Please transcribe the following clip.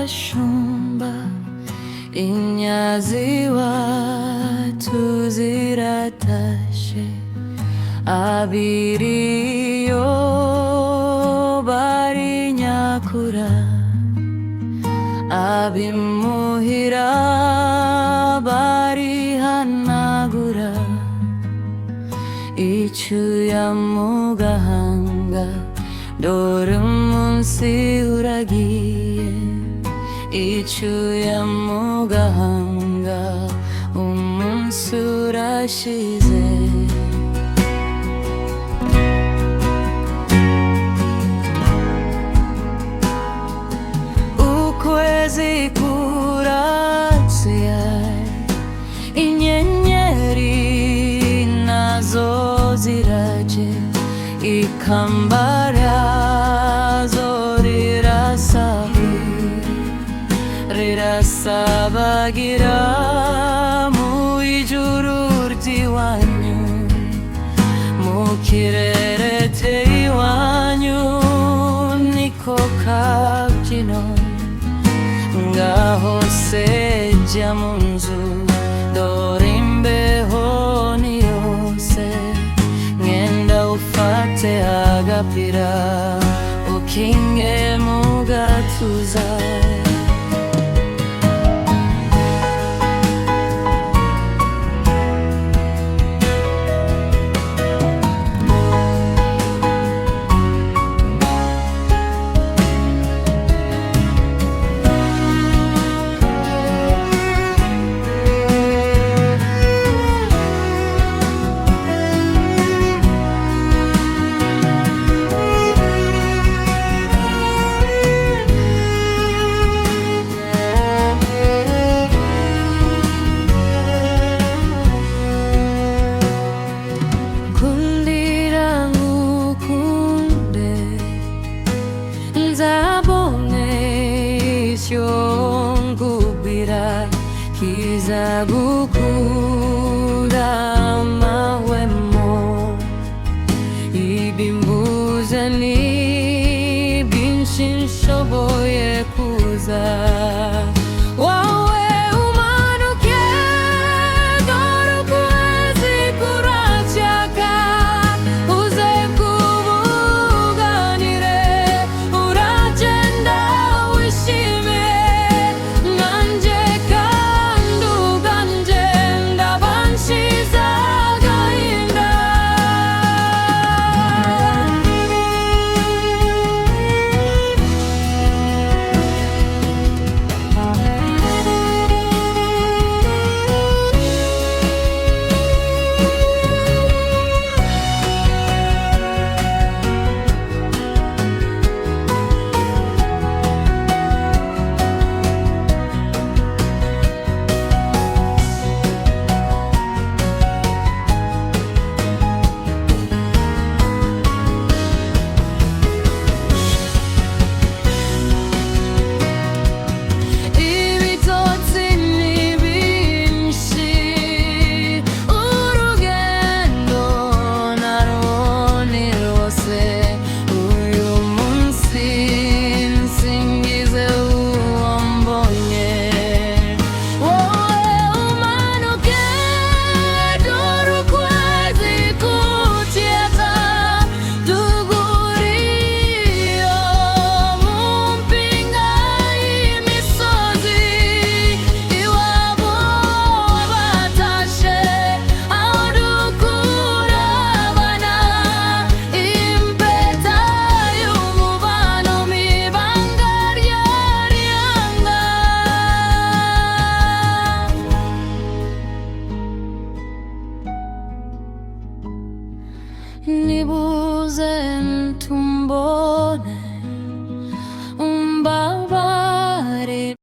abashumba, inyaziwa tuziratashe, abiriyo bari nyakura, abimuhira barihanagura, icyuya mu gahanga, dore umunsi uragiye, icyuya mu gahanga, umunsi urashize. Ukwezi kuratse, inyenyeri nazo ziraje, ikamba ryazo rirasabagira mu ijuru ry'iwanyu, mu kirere cy'iwanyu niko kabyino. Ngaho se jya mu nzu, dore imbeho ni yose, mwenda ufate agapira ukinge mu gatuza. Kizagukura amahwemo, ibimbuza ni byinshi nshoboye kuza.